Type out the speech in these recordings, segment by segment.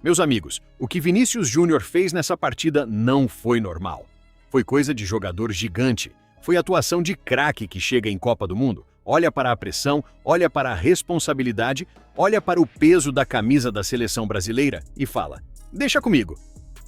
Meus amigos, o que Vinícius Júnior fez nessa partida não foi normal. Foi coisa de jogador gigante. Foi atuação de craque que chega em Copa do Mundo. Olha para a pressão, olha para a responsabilidade, olha para o peso da camisa da seleção brasileira e fala: deixa comigo.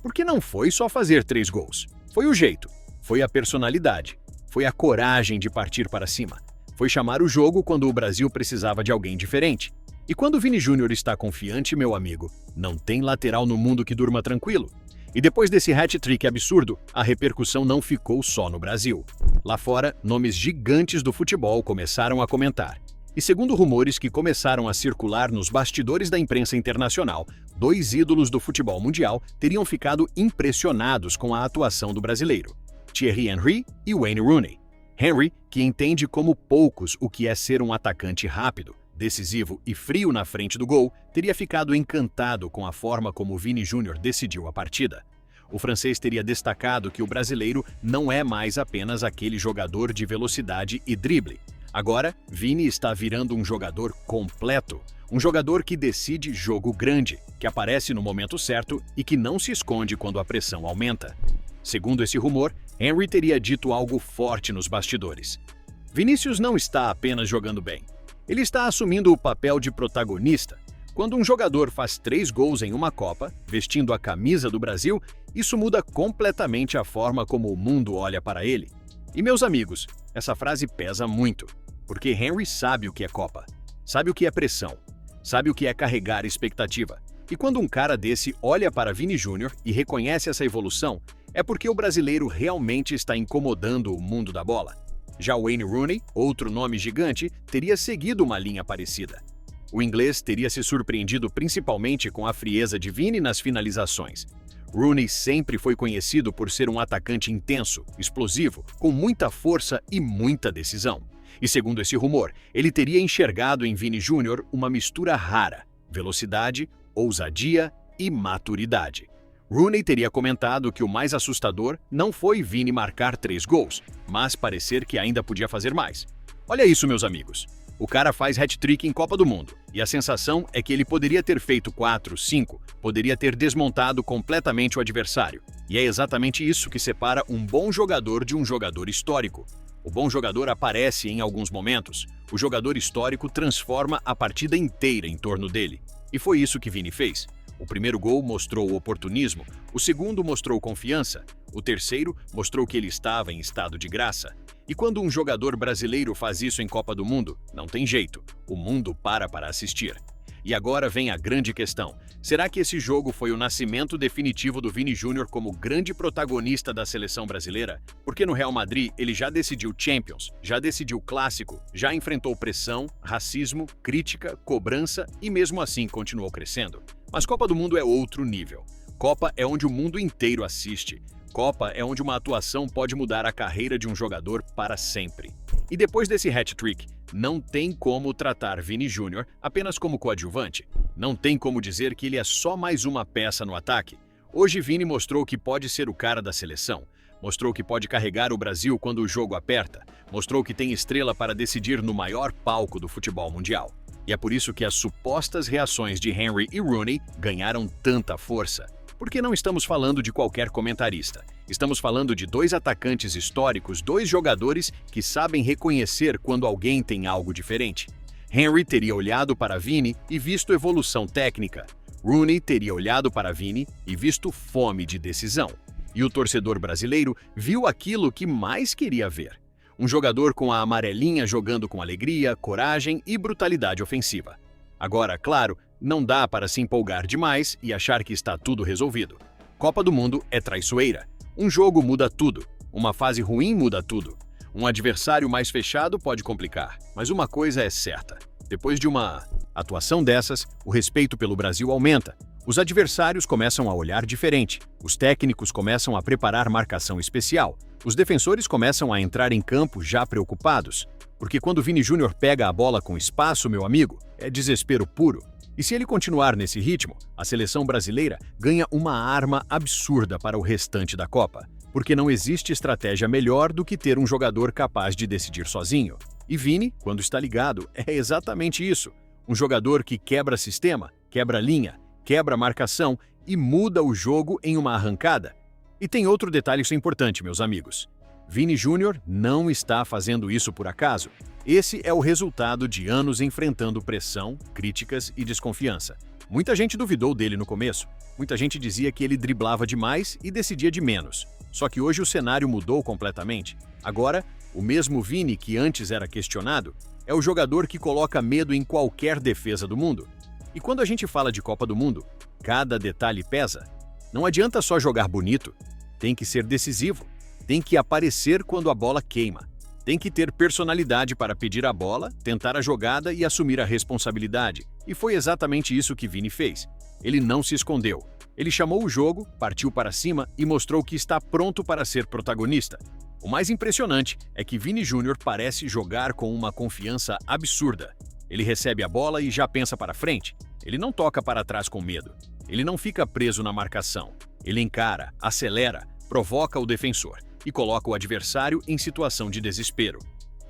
Porque não foi só fazer 3 gols. Foi o jeito, foi a personalidade, foi a coragem de partir para cima. Foi chamar o jogo quando o Brasil precisava de alguém diferente. E quando o Vini Júnior está confiante, meu amigo, não tem lateral no mundo que durma tranquilo. E depois desse hat-trick absurdo, a repercussão não ficou só no Brasil. Lá fora, nomes gigantes do futebol começaram a comentar. E segundo rumores que começaram a circular nos bastidores da imprensa internacional, 2 ídolos do futebol mundial teriam ficado impressionados com a atuação do brasileiro: Thierry Henry e Wayne Rooney. Henry, que entende como poucos o que é ser um atacante rápido, decisivo e frio na frente do gol, teria ficado encantado com a forma como Vini Júnior decidiu a partida. O francês teria destacado que o brasileiro não é mais apenas aquele jogador de velocidade e drible. Agora, Vini está virando um jogador completo, um jogador que decide jogo grande, que aparece no momento certo e que não se esconde quando a pressão aumenta. Segundo esse rumor, Henry teria dito algo forte nos bastidores. Vinícius não está apenas jogando bem. Ele está assumindo o papel de protagonista. Quando um jogador faz 3 gols em uma Copa, vestindo a camisa do Brasil, isso muda completamente a forma como o mundo olha para ele. E meus amigos, essa frase pesa muito, porque Henry sabe o que é Copa, sabe o que é pressão, sabe o que é carregar expectativa. E quando um cara desse olha para Vini Júnior e reconhece essa evolução, é porque o brasileiro realmente está incomodando o mundo da bola. Já Wayne Rooney, outro nome gigante, teria seguido uma linha parecida. O inglês teria se surpreendido principalmente com a frieza de Vini nas finalizações. Rooney sempre foi conhecido por ser um atacante intenso, explosivo, com muita força e muita decisão. E segundo esse rumor, ele teria enxergado em Vini Júnior uma mistura rara: velocidade, ousadia e maturidade. Rooney teria comentado que o mais assustador não foi Vini marcar 3 gols, mas parecer que ainda podia fazer mais. Olha isso, meus amigos. O cara faz hat-trick em Copa do Mundo, e a sensação é que ele poderia ter feito 4, 5, poderia ter desmontado completamente o adversário. E é exatamente isso que separa um bom jogador de um jogador histórico. O bom jogador aparece em alguns momentos. O jogador histórico transforma a partida inteira em torno dele. E foi isso que Vini fez. O primeiro gol mostrou oportunismo, o segundo mostrou confiança, o terceiro mostrou que ele estava em estado de graça. E quando um jogador brasileiro faz isso em Copa do Mundo, não tem jeito, o mundo para assistir. E agora vem a grande questão: será que esse jogo foi o nascimento definitivo do Vini Júnior como grande protagonista da seleção brasileira? Porque no Real Madrid ele já decidiu Champions, já decidiu Clássico, já enfrentou pressão, racismo, crítica, cobrança e mesmo assim continuou crescendo. Mas Copa do Mundo é outro nível. Copa é onde o mundo inteiro assiste. Copa é onde uma atuação pode mudar a carreira de um jogador para sempre. E depois desse hat-trick, não tem como tratar Vini Júnior apenas como coadjuvante. Não tem como dizer que ele é só mais uma peça no ataque. Hoje Vini mostrou que pode ser o cara da seleção. Mostrou que pode carregar o Brasil quando o jogo aperta. Mostrou que tem estrela para decidir no maior palco do futebol mundial. E é por isso que as supostas reações de Henry e Rooney ganharam tanta força. Porque não estamos falando de qualquer comentarista. Estamos falando de 2 atacantes históricos, 2 jogadores que sabem reconhecer quando alguém tem algo diferente. Henry teria olhado para Vini e visto evolução técnica. Rooney teria olhado para Vini e visto fome de decisão. E o torcedor brasileiro viu aquilo que mais queria ver: um jogador com a amarelinha jogando com alegria, coragem e brutalidade ofensiva. Agora, claro, não dá para se empolgar demais e achar que está tudo resolvido. Copa do Mundo é traiçoeira. Um jogo muda tudo. Uma fase ruim muda tudo. Um adversário mais fechado pode complicar. Mas uma coisa é certa: depois de uma atuação dessas, o respeito pelo Brasil aumenta. Os adversários começam a olhar diferente. Os técnicos começam a preparar marcação especial. Os defensores começam a entrar em campo já preocupados. Porque quando Vini Júnior pega a bola com espaço, meu amigo, é desespero puro. E se ele continuar nesse ritmo, a seleção brasileira ganha uma arma absurda para o restante da Copa. Porque não existe estratégia melhor do que ter um jogador capaz de decidir sozinho. E Vini, quando está ligado, é exatamente isso. Um jogador que quebra sistema, quebra linha, quebra a marcação e muda o jogo em uma arrancada. E tem outro detalhe importante, meus amigos. Vini Júnior não está fazendo isso por acaso. Esse é o resultado de anos enfrentando pressão, críticas e desconfiança. Muita gente duvidou dele no começo. Muita gente dizia que ele driblava demais e decidia de menos. Só que hoje o cenário mudou completamente. Agora, o mesmo Vini que antes era questionado é o jogador que coloca medo em qualquer defesa do mundo. E quando a gente fala de Copa do Mundo, cada detalhe pesa. Não adianta só jogar bonito, tem que ser decisivo. Tem que aparecer quando a bola queima. Tem que ter personalidade para pedir a bola, tentar a jogada e assumir a responsabilidade. E foi exatamente isso que Vini fez. Ele não se escondeu. Ele chamou o jogo, partiu para cima e mostrou que está pronto para ser protagonista. O mais impressionante é que Vini Júnior parece jogar com uma confiança absurda. Ele recebe a bola e já pensa para frente. Ele não toca para trás com medo. Ele não fica preso na marcação. Ele encara, acelera, provoca o defensor e coloca o adversário em situação de desespero.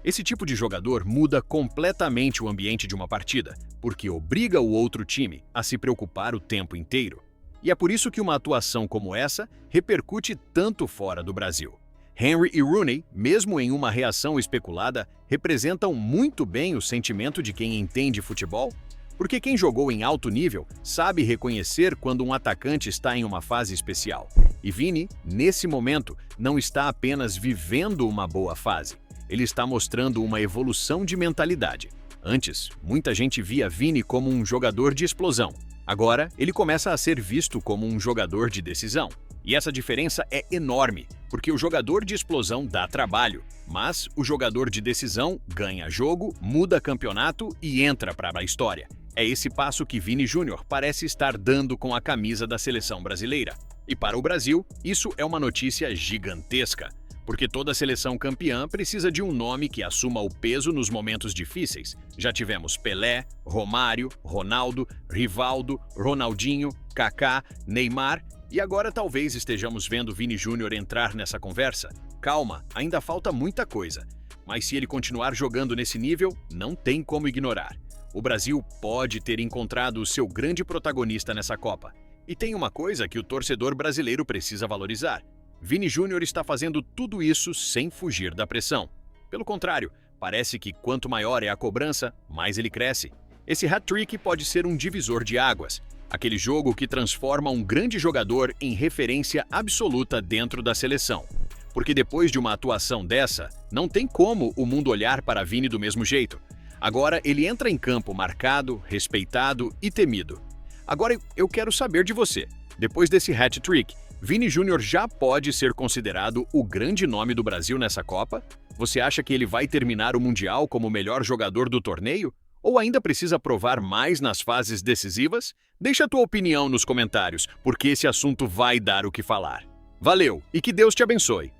Esse tipo de jogador muda completamente o ambiente de uma partida, porque obriga o outro time a se preocupar o tempo inteiro. E é por isso que uma atuação como essa repercute tanto fora do Brasil. Henry e Rooney, mesmo em uma reação especulada, representam muito bem o sentimento de quem entende futebol, porque quem jogou em alto nível sabe reconhecer quando um atacante está em uma fase especial. E Vini, nesse momento, não está apenas vivendo uma boa fase, ele está mostrando uma evolução de mentalidade. Antes, muita gente via Vini como um jogador de explosão. Agora, ele começa a ser visto como um jogador de decisão. E essa diferença é enorme, porque o jogador de explosão dá trabalho, mas o jogador de decisão ganha jogo, muda campeonato e entra para a história. É esse passo que Vini Júnior parece estar dando com a camisa da seleção brasileira. E para o Brasil, isso é uma notícia gigantesca, porque toda seleção campeã precisa de um nome que assuma o peso nos momentos difíceis. Já tivemos Pelé, Romário, Ronaldo, Rivaldo, Ronaldinho, Kaká, Neymar e agora talvez estejamos vendo Vini Júnior entrar nessa conversa. Calma, ainda falta muita coisa, mas se ele continuar jogando nesse nível, não tem como ignorar. O Brasil pode ter encontrado o seu grande protagonista nessa Copa. E tem uma coisa que o torcedor brasileiro precisa valorizar. Vini Júnior está fazendo tudo isso sem fugir da pressão. Pelo contrário, parece que quanto maior é a cobrança, mais ele cresce. Esse hat-trick pode ser um divisor de águas. Aquele jogo que transforma um grande jogador em referência absoluta dentro da seleção. Porque depois de uma atuação dessa, não tem como o mundo olhar para Vini do mesmo jeito. Agora ele entra em campo marcado, respeitado e temido. Agora eu quero saber de você. Depois desse hat-trick, Vini Júnior já pode ser considerado o grande nome do Brasil nessa Copa? Você acha que ele vai terminar o Mundial como o melhor jogador do torneio? Ou ainda precisa provar mais nas fases decisivas? Deixa a tua opinião nos comentários, porque esse assunto vai dar o que falar. Valeu e que Deus te abençoe!